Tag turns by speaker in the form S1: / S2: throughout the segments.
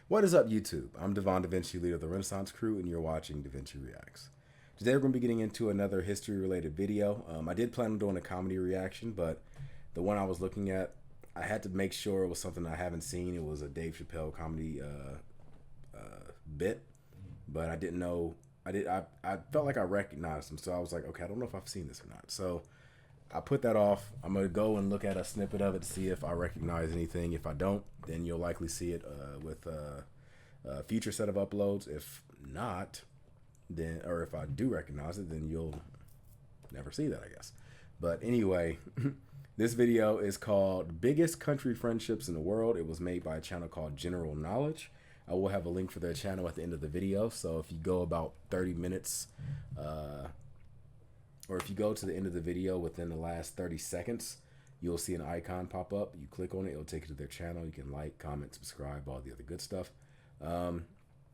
S1: What is up, YouTube? I'm Devon DaVinci, leader of the Renaissance Crew, and you're watching DaVinci Reacts. Today we're going to be getting into another history-related video. I did plan on doing a comedy reaction, but the one I was looking at, I had to make sure it was something I haven't seen. It was a Dave Chappelle comedy bit, but I didn't know. I felt like I recognized him, so I was like, okay, I don't know if I've seen this or not. So I put that off. I'm going to go and look at a snippet of it to see if I recognize anything. If I don't, then you'll likely see it with a future set of uploads. If not, then, or if I do recognize it, then you'll never see that, I guess. But anyway, this video is called Biggest Country Friendships in the World. It was made by a channel called General Knowledge. I will have a link for their channel at the end of the video. So if you go about 30 minutes, or if you go to the end of the video within the last 30 seconds, you'll see an icon pop up. You click on it, it'll take you to their channel. You can like, comment, subscribe, all the other good stuff. And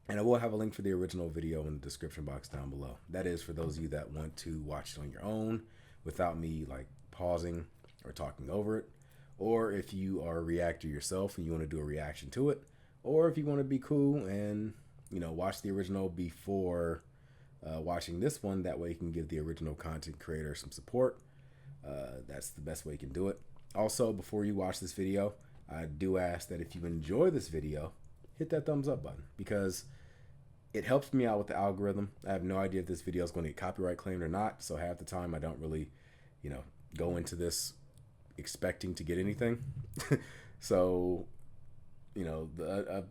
S1: I will have a link for the original video in the description box down below. That is for those of you that want to watch it on your own without me like pausing or talking over it. Or if you are a reactor yourself and you want to do a reaction to it. Or if you want to be cool and, you know, watch the original before watching this one. That way you can give the original content creator some support. That's the best way you can do it. Also, before you watch this video, I do ask that if you enjoy this video, hit that thumbs up button, because it helps me out with the algorithm. I have no idea if this video is going to get copyright claimed or not, so half the time I don't really, you know, go into this expecting to get anything. So, you know,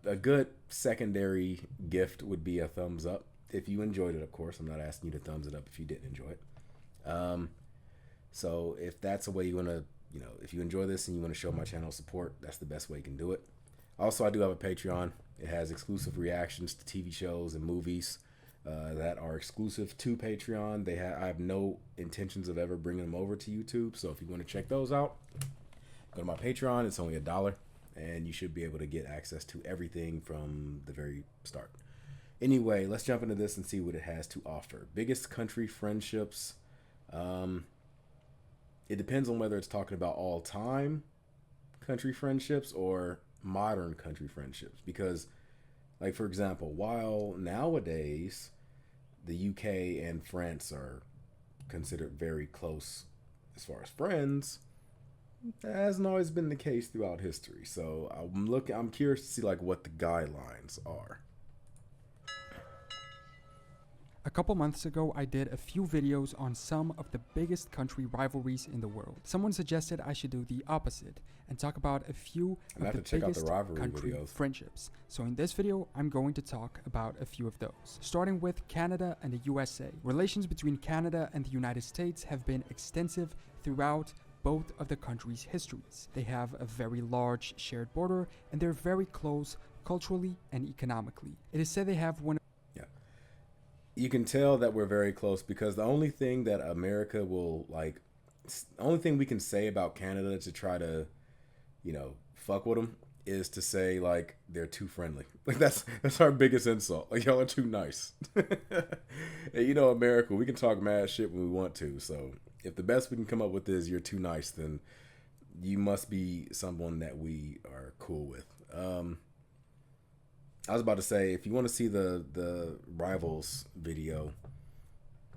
S1: a good secondary gift would be a thumbs up. If you enjoyed it, of course. I'm not asking you to thumbs it up if you didn't enjoy it. So if that's a way you want to, you know, if you enjoy this and you want to show my channel support, that's the best way you can do it. Also, I do have a Patreon. It has exclusive reactions to TV shows and movies that are exclusive to Patreon. I have no intentions of ever bringing them over to YouTube. So if you want to check those out, go to my Patreon. It's only $1, and you should be able to get access to everything from the very start. Anyway, let's jump into this and see what it has to offer. Biggest country friendships. It depends on whether it's talking about all-time country friendships or modern country friendships. Because, like, for example, while nowadays the UK and France are considered very close as far as friends, that hasn't always been the case throughout history. So I'm curious to see like what the guidelines are.
S2: A couple months ago, I did a few videos on some of the biggest country rivalries in the world. Someone suggested I should do the opposite and talk about a few of the biggest country friendships. So in this video, I'm going to talk about a few of those. Starting with Canada and the USA. Relations between Canada and the United States have been extensive throughout both of the countries' histories. They have a very large shared border and they're very close culturally and economically. It is said they have one.
S1: You can tell that we're very close because the only thing that America will like, the only thing we can say about Canada to try to, you know, fuck with them is to say like they're too friendly. Like that's our biggest insult. Like y'all are too nice. And you know, America, we can talk mad shit when we want to. So if the best we can come up with is you're too nice, then you must be someone that we are cool with. I was about to say, if you want to see the rivals video,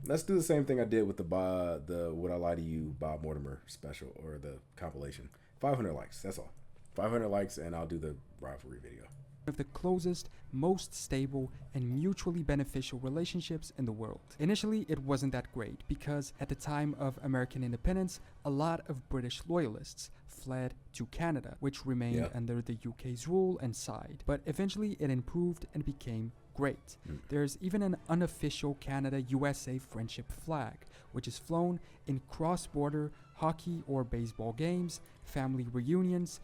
S1: let's do the same thing I did with the Would I Lie to You Bob Mortimer special, or the compilation. 500 likes, that's all. 500 likes and I'll do the rivalry video.
S2: Of the closest, most stable, and mutually beneficial relationships in the world. Initially, it wasn't that great because at the time of American independence, a lot of British loyalists fled to Canada, which remained under the UK's rule and side. But eventually, it improved and became great. There's even an unofficial Canada-USA friendship flag, which is flown in cross-border hockey or baseball games, family reunions.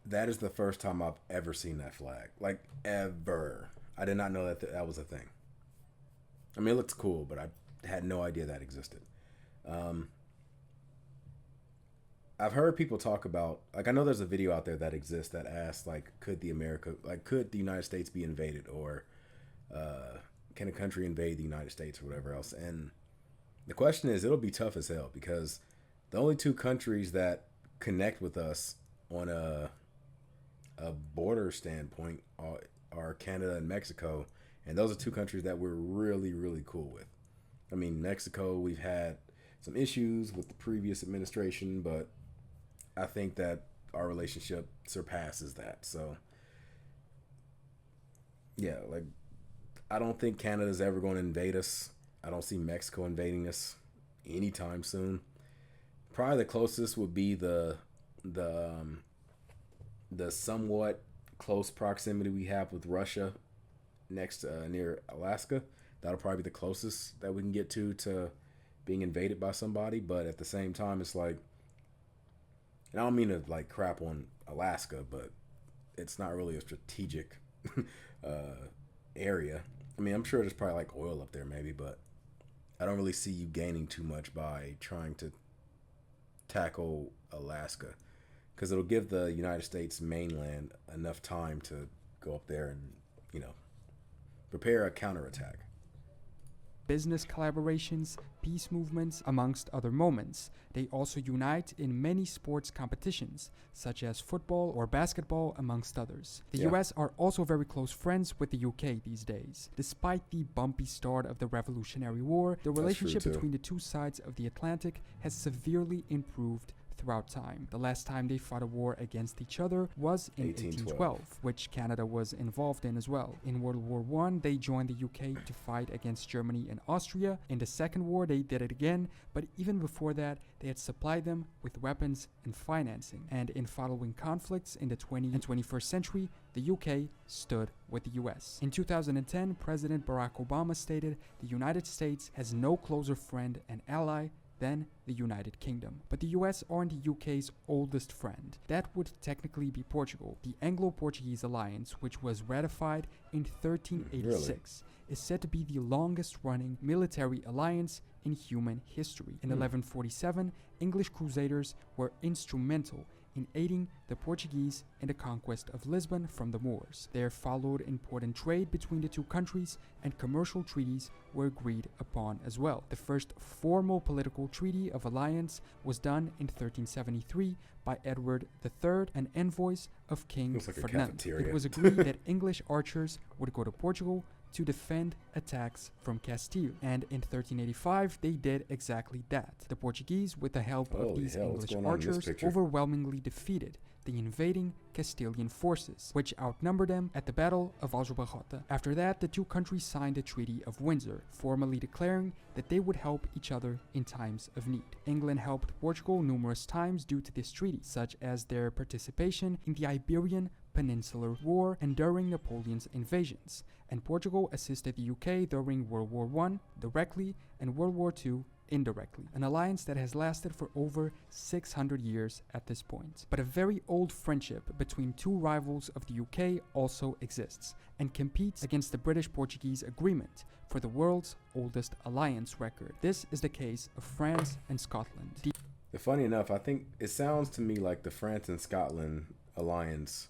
S1: That is the first time I've ever seen that flag. Like, ever. I did not know that that was a thing. I mean, it looks cool, but I had no idea that existed. I've heard people talk about, like, I know there's a video out there that exists that asks, like, could the United States be invaded? Or can a country invade the United States or whatever else? And the question is, it'll be tough as hell because the only two countries that connect with us on a border standpoint are Canada and Mexico. And those are two countries that we're really, really cool with. I mean, Mexico, we've had some issues with the previous administration, but I think that our relationship surpasses that. So, yeah, like, I don't think Canada's ever going to invade us. I don't see Mexico invading us anytime soon. Probably the closest would be the somewhat close proximity we have with Russia next near Alaska. That'll probably be the closest that we can get to being invaded by somebody. But at the same time, it's like, and I don't mean to like crap on Alaska, but it's not really a strategic area. I mean, I'm sure there's probably like oil up there maybe, but I don't really see you gaining too much by trying to tackle Alaska, because it'll give the United States mainland enough time to go up there and, prepare a counterattack.
S2: Business collaborations, peace movements, amongst other moments. They also unite in many sports competitions, such as football or basketball, amongst others. The US are also very close friends with the UK these days. Despite the bumpy start of the Revolutionary War, the relationship between the two sides of the Atlantic has severely improved throughout time. The last time they fought a war against each other was in 1812, which Canada was involved in as well. In World War I, they joined the UK to fight against Germany and Austria. In the Second War, they did it again, but even before that, they had supplied them with weapons and financing. And in following conflicts in the 20th and 21st century, the UK stood with the US. In 2010, President Barack Obama stated, "The United States has no closer friend and ally than the United Kingdom." But the US aren't the UK's oldest friend. That would technically be Portugal. The Anglo-Portuguese alliance, which was ratified in 1386, is said to be the longest-running military alliance in human history. In 1147, English crusaders were instrumental in aiding the Portuguese in the conquest of Lisbon from the Moors. There followed important trade between the two countries, and commercial treaties were agreed upon as well. The first formal political treaty of alliance was done in 1373 by Edward III, an envoy of King Ferdinand. It was agreed that English archers would go to Portugal to defend attacks from Castile, and in 1385 they did exactly that. The Portuguese, with the help of these English archers, overwhelmingly defeated the invading Castilian forces, which outnumbered them at the Battle of Aljubarrota. After that, the two countries signed the Treaty of Windsor, formally declaring that they would help each other in times of need. England helped Portugal numerous times due to this treaty, such as their participation in the Iberian Peninsular War and during Napoleon's invasions, and Portugal assisted the UK during World War I directly and World War II indirectly, an alliance that has lasted for over 600 years at this point. But a very old friendship between two rivals of the UK also exists and competes against the British-Portuguese agreement for the world's oldest alliance record. This is the case of France and Scotland.
S1: Funny enough, I think it sounds to me like the France and Scotland alliance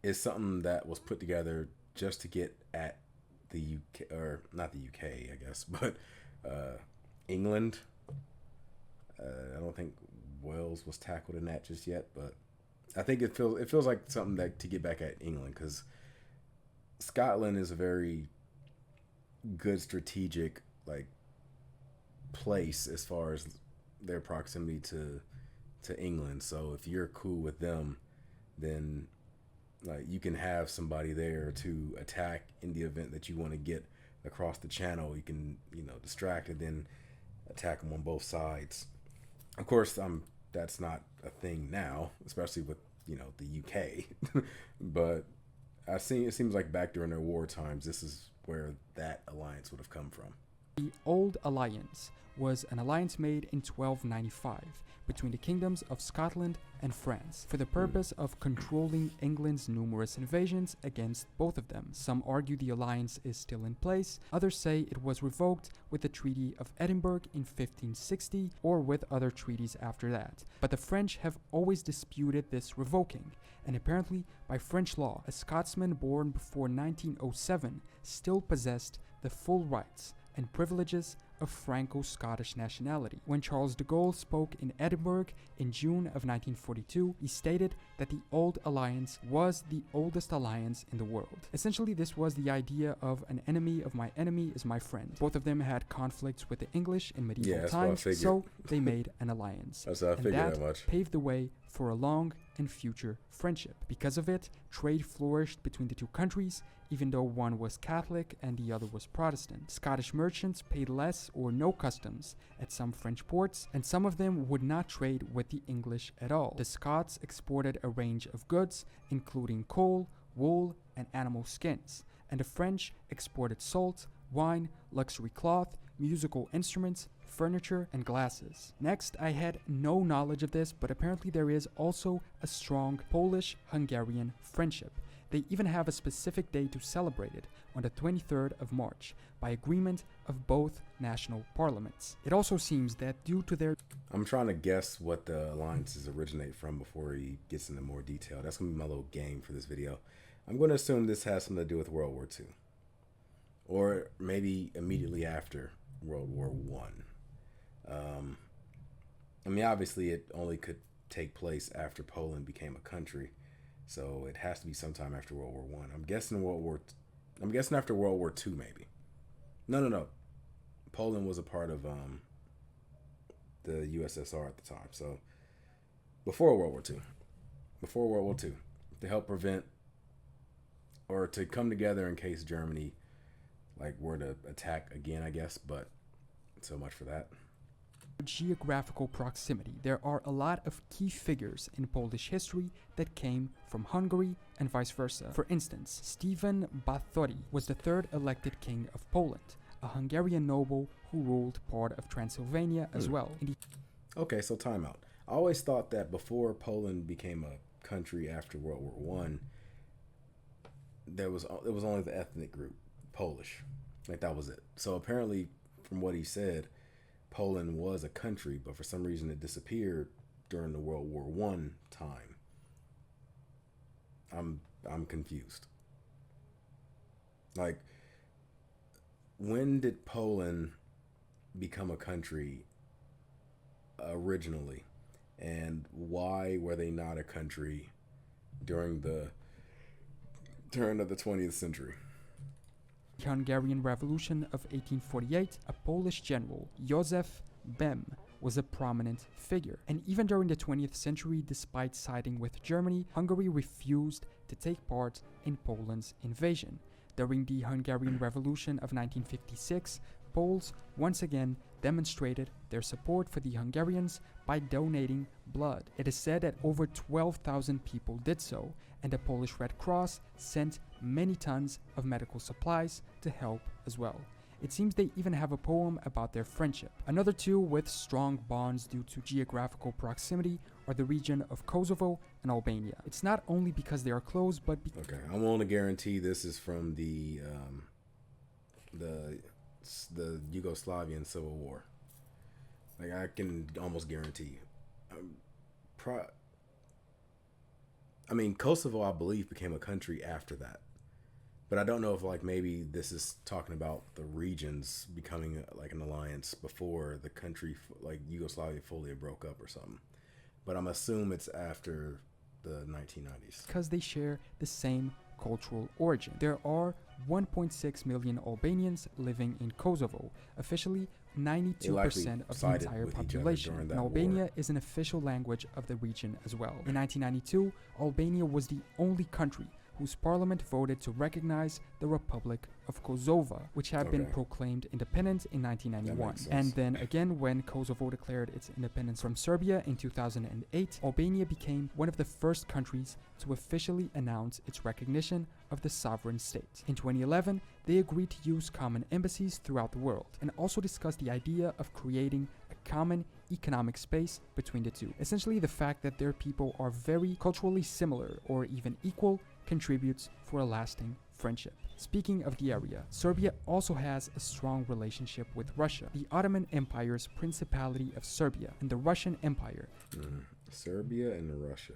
S1: is something that was put together just to get at the UK, or not the UK, I guess, but England. I don't think Wales was tackled in that just yet, but I think it feels like something that to get back at England, because Scotland is a very good strategic place as far as their proximity to England. So if you're cool with them, then you can have somebody there to attack in the event that you want to get across the channel. You can distract and then attack them on both sides. Of course, that's not a thing now, especially with the UK. But it seems like back during their war times, this is where that alliance would have come from.
S2: The Old Alliance was an alliance made in 1295 between the kingdoms of Scotland and France for the purpose of controlling England's numerous invasions against both of them. Some argue the alliance is still in place, others say it was revoked with the Treaty of Edinburgh in 1560 or with other treaties after that. But the French have always disputed this revoking, and apparently by French law, a Scotsman born before 1907 still possessed the full rights and privileges of Franco-Scottish nationality. When Charles de Gaulle spoke in Edinburgh in June of 1942, he stated that the Old Alliance was the oldest alliance in the world. Essentially, this was the idea of an enemy of my enemy is my friend. Both of them had conflicts with the English in medieval times, so they made an alliance.
S1: That's how I figured that much.
S2: Paved the way for a long and future friendship. Because of it, trade flourished between the two countries, even though one was Catholic and the other was Protestant. Scottish merchants paid less or no customs at some French ports, and some of them would not trade with the English at all. The Scots exported a range of goods, including coal, wool, and animal skins, and the French exported salt, wine, luxury cloth, musical instruments, furniture, and glasses. Next, I had no knowledge of this, but apparently there is also a strong Polish-Hungarian friendship. They even have a specific day to celebrate it, on the 23rd of March, by agreement of both national parliaments. It also seems that due to their...
S1: I'm trying to guess what the alliances originate from before he gets into more detail. That's going to be my little game for this video. I'm going to assume this has something to do with World War II. Or maybe immediately after World War I. I mean, obviously, it only could take place after Poland became a country, so it has to be sometime after World War I. I'm guessing after World War II, maybe. No. Poland was a part of the USSR at the time, so before World War II. Before World War II, to help prevent or to come together in case Germany were to attack again, I guess. But so much for that.
S2: Geographical proximity. There are a lot of key figures in Polish history that came from Hungary and vice versa. For instance, Stephen Báthory was the third elected king of Poland, a Hungarian noble who ruled part of Transylvania as well.
S1: Okay, so time out. I always thought that before Poland became a country after World War I, it was only the ethnic group Polish. That was it. So apparently, from what he said, Poland was a country, but for some reason it disappeared during the World War I time. I'm confused. When did Poland become a country originally, and why were they not a country during the turn of the 20th century?
S2: Hungarian Revolution of 1848, a Polish general, Józef Bem, was a prominent figure. And even during the 20th century, despite siding with Germany, Hungary refused to take part in Poland's invasion. During the Hungarian Revolution of 1956, Poles once again demonstrated their support for the Hungarians by donating blood. It is said that over 12,000 people did so, and the Polish Red Cross sent many tons of medical supplies to help as well. It seems they even have a poem about their friendship. Another two with strong bonds due to geographical proximity are the region of Kosovo and Albania. It's not only because they are close, but
S1: okay, I'm willing to guarantee this is from the Yugoslavian Civil War. I can almost guarantee. Kosovo, I believe, became a country after that. But I don't know if maybe this is talking about the regions becoming an alliance before the country Yugoslavia fully broke up or something. But I'm assuming it's after the 1990s.
S2: Because they share the same cultural origin. There are 1.6 million Albanians living in Kosovo. Officially, 92% of the entire population. And Albania is an official language of the region as well. In 1992, Albania was the only country whose parliament voted to recognize the Republic of Kosovo, which had been proclaimed independent in 1991. And then again, when Kosovo declared its independence from Serbia in 2008, Albania became one of the first countries to officially announce its recognition of the sovereign state. In 2011, they agreed to use common embassies throughout the world, and also discussed the idea of creating a common economic space between the two. Essentially, the fact that their people are very culturally similar or even equal contributes for a lasting friendship. Speaking of the area, Serbia also has a strong relationship with Russia, the Ottoman Empire's Principality of Serbia, and the Russian Empire.
S1: Serbia and Russia.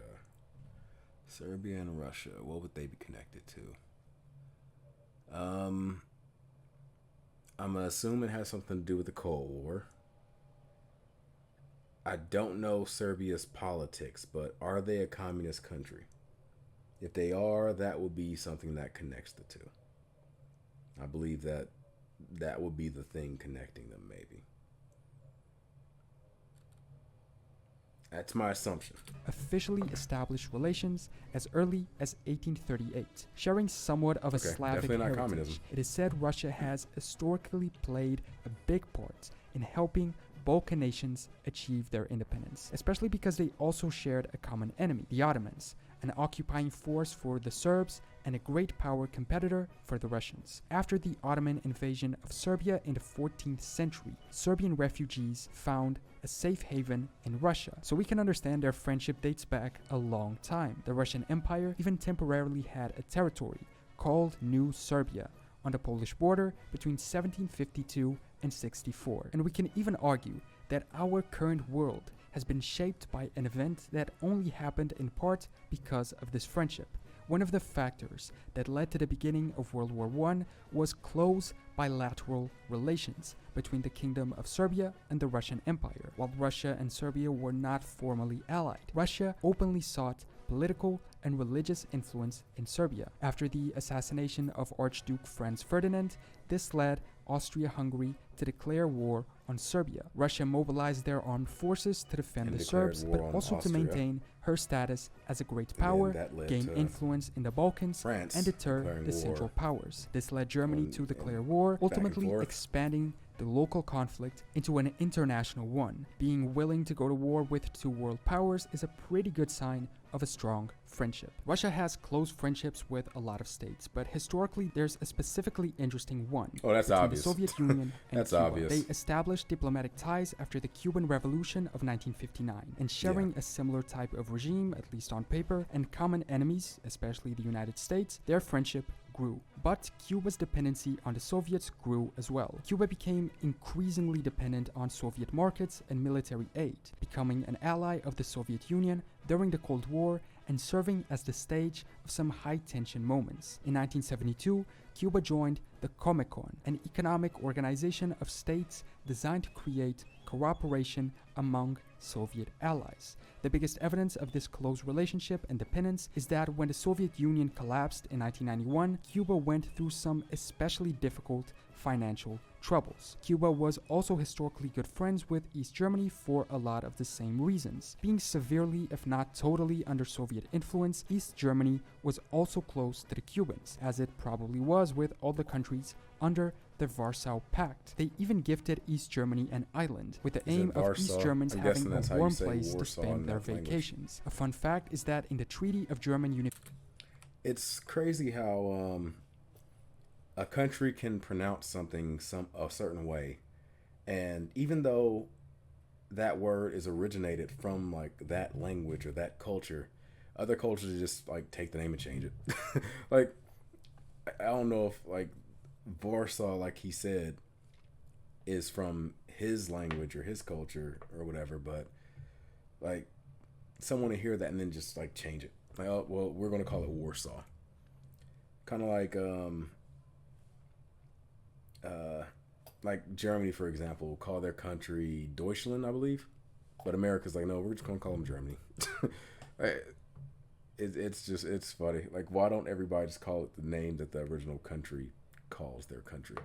S1: Serbia and Russia. What would they be connected to? I'm going to assume it has something to do with the Cold War. I don't know Serbia's politics, but are they a communist country? If they are, that would be something that connects the two. I believe that would be the thing connecting them, maybe. That's my assumption.
S2: Officially established relations as early as 1838, sharing somewhat of a Slavic heritage. Communism. It is said Russia has historically played a big part in helping Balkan nations achieve their independence, especially because they also shared a common enemy, the Ottomans, an occupying force for the Serbs and a great power competitor for the Russians. After the Ottoman invasion of Serbia in the 14th century, Serbian refugees found a safe haven in Russia, so we can understand their friendship dates back a long time. The Russian Empire even temporarily had a territory called New Serbia on the Polish border between 1752 and 64. And we can even argue that our current world has been shaped by an event that only happened in part because of this friendship. One of the factors that led to the beginning of World War I was close bilateral relations between the Kingdom of Serbia and the Russian Empire. While Russia and Serbia were not formally allied, Russia openly sought political and religious influence in Serbia. After the assassination of Archduke Franz Ferdinand, this led Austria-Hungary to declare war on Serbia. Russia mobilized their armed forces to defend the Serbs, but also to maintain her status as a great power, gain influence in the Balkans, and deter the Central Powers. This led Germany to declare war, ultimately expanding the local conflict into an international one. Being willing to go to war with two world powers is a pretty good sign of a strong friendship. Russia has close friendships with a lot of states, but historically there's a specifically interesting one.
S1: Oh, that's obvious.
S2: The Soviet Union and
S1: that's
S2: Cuba.
S1: Obvious.
S2: They established diplomatic ties after the Cuban Revolution of 1959, and sharing a similar type of regime, at least on paper, and common enemies, especially the United States, their friendship grew. But Cuba's dependency on the Soviets grew as well. Cuba became increasingly dependent on Soviet markets and military aid, becoming an ally of the Soviet Union during the Cold War and serving as the stage of some high-tension moments. In 1972, Cuba joined the Comecon, an economic organization of states designed to create cooperation among Soviet allies. The biggest evidence of this close relationship and dependence is that when the Soviet Union collapsed in 1991, Cuba went through some especially difficult financial troubles. Cuba was also historically good friends with East Germany for a lot of the same reasons. Being severely, if not totally, under Soviet influence, East Germany was also close to the Cubans, as it probably was with all the countries under the Warsaw Pact. They even gifted East Germany an island, with the aim of East Germans having a warm place to spend their vacations. A fun fact is that in the Treaty of German Unification,
S1: it's crazy how a country can pronounce something a certain way, and even though that word is originated from like that language or that culture, other cultures just like take the name and change it. Like, I don't know if like Warsaw, like he said, is from his language or his culture or whatever, but like someone to hear that and then just like change it. Like, oh, well, we're going to call it Warsaw. Kind of like Germany, for example, will call their country Deutschland, I believe. But America's like, no, we're just going to call them Germany. It's funny. Like, why don't everybody just call it the name that the original country calls their country?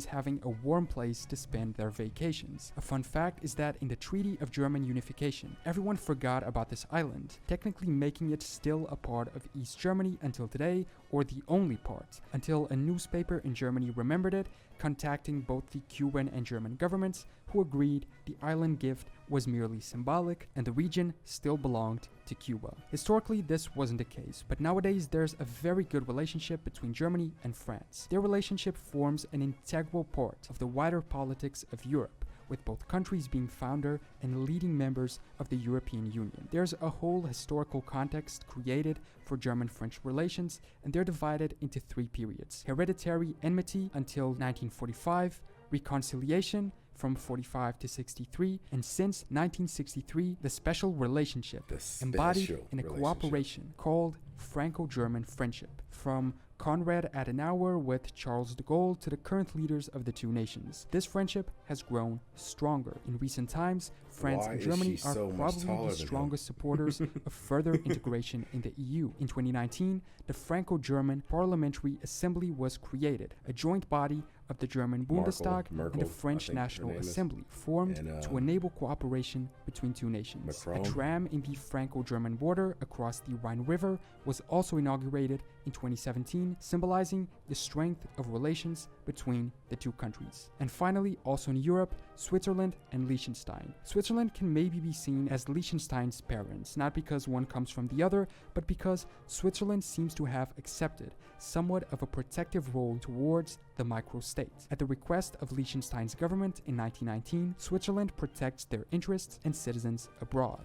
S2: Having a warm place to spend their vacations. A fun fact is that in the Treaty of German Unification, everyone forgot about this island, technically making it still a part of East Germany until today, or the only part, until a newspaper in Germany remembered it, contacting both the Cuban and German governments, who agreed the island gift was merely symbolic and the region still belonged to Cuba. Historically, this wasn't the case, but nowadays there's a very good relationship between Germany and France. Their relationship forms an integral part of the wider politics of Europe, with both countries being founder and leading members of the European Union. There's a whole historical context created for German-French relations, and they're divided into three periods: hereditary enmity until 1945, reconciliation from 45 to 63, and since 1963, the special relationship embodied in a cooperation called Franco-German friendship. from Konrad Adenauer with Charles de Gaulle to the current leaders of the two nations. This friendship has grown stronger. In recent times, France and Germany are probably the strongest supporters of further integration in the EU. In 2019, the Franco-German Parliamentary Assembly was created, a joint body of the German Bundestag and the French National Assembly, formed to enable cooperation between two nations. A tram in the Franco-German border across the Rhine River was also inaugurated in 2017, symbolizing the strength of relations between the two countries. And finally, also in Europe, Switzerland and Liechtenstein. Switzerland can maybe be seen as Liechtenstein's parents, not because one comes from the other, but because Switzerland seems to have accepted somewhat of a protective role towards the microstate. At the request of Liechtenstein's government in 1919, Switzerland protects their interests and citizens abroad.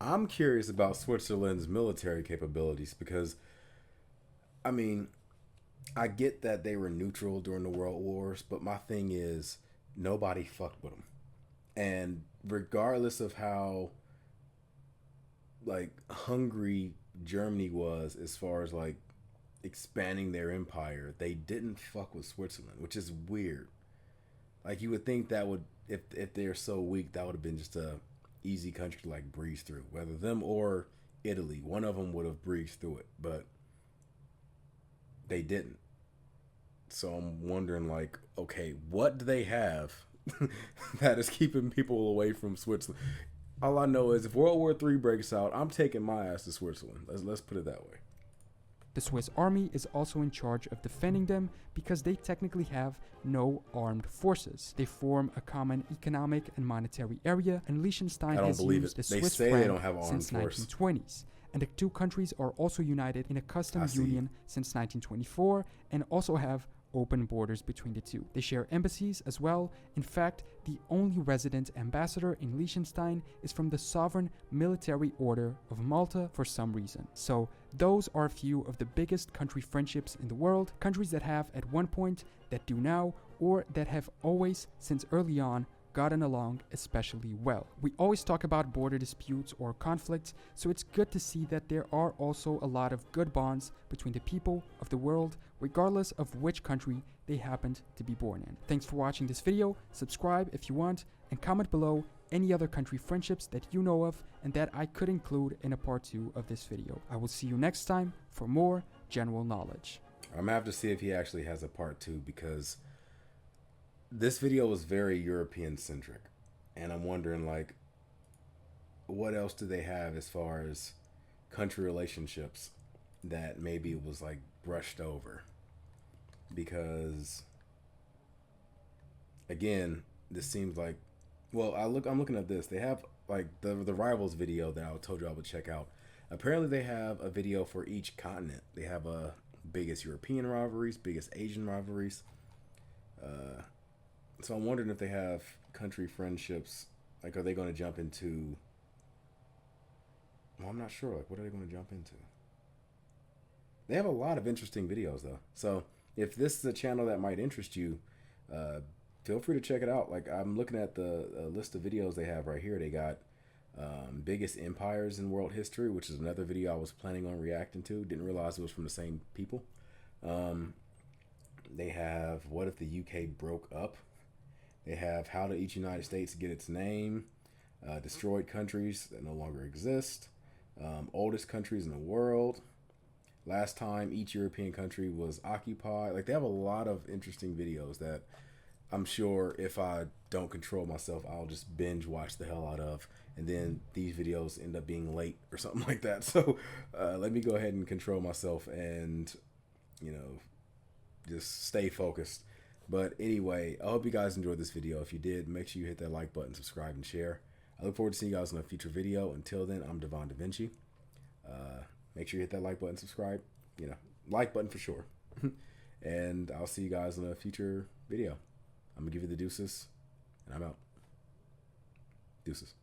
S1: I'm curious about Switzerland's military capabilities because, I mean, I get that they were neutral during the World Wars, but my thing is nobody fucked with them. And regardless of how, like, hungry Germany was as far as, like, expanding their empire, they didn't fuck with Switzerland, which is weird. Like, you would think that would, if they're so weak, that would have been just a easy country to, like, breeze through. Whether them or Italy, one of them would have breezed through it, but they didn't. So I'm wondering, like, okay, what do they have that is keeping people away from Switzerland? All I know is if World War III breaks out, I'm taking my ass to Switzerland. Let's put it that way.
S2: The Swiss army is also in charge of defending them because they technically have no armed forces. They form a common economic and monetary area, and Liechtenstein has used the Swiss franc since 1920s. And the two countries are also united in a customs union since 1924 and also have open borders between the two. They share embassies as well. In fact, the only resident ambassador in Liechtenstein is from the Sovereign Military Order of Malta for some reason. So those are a few of the biggest country friendships in the world, countries that have at one point, that do now, or that have always since early on gotten along especially well. We always talk about border disputes or conflicts, so it's good to see that there are also a lot of good bonds between the people of the world, regardless of which country they happened to be born in. Thanks for watching this video. Subscribe if you want, and comment below any other country friendships that you know of and that I could include in a part 2 of this video. I will see you next time for more general knowledge.
S1: I'm gonna have to see if he actually has a part 2 because this video was very European centric, and I'm wondering, like, what else do they have as far as country relationships that maybe it was like brushed over? Because again, this seems like, well, I'm looking at this. They have like the rivals video that I told you I would check out. Apparently they have a video for each continent. They have a biggest European rivalries, biggest Asian rivalries. So I'm wondering if they have country friendships. Like, are they going to jump into? Well, I'm not sure. Like, what are they going to jump into? They have a lot of interesting videos, though. So if this is a channel that might interest you, feel free to check it out. Like, I'm looking at the list of videos they have right here. They got biggest empires in world history, which is another video I was planning on reacting to. Didn't realize it was from the same people. They have what if the UK broke up? They have how did each United States get its name? Destroyed countries that no longer exist. Oldest countries in the world. Last time each European country was occupied. Like, they have a lot of interesting videos that I'm sure if I don't control myself, I'll just binge watch the hell out of. And then these videos end up being late or something like that. So let me go ahead and control myself and, you know, just stay focused. But anyway, I hope you guys enjoyed this video. If you did, make sure you hit that like button, subscribe, and share. I look forward to seeing you guys in a future video. Until then, I'm Devon DaVinci. Make sure you hit that like button, subscribe. You know, like button for sure. And I'll see you guys in a future video. I'm going to give you the deuces, and I'm out. Deuces.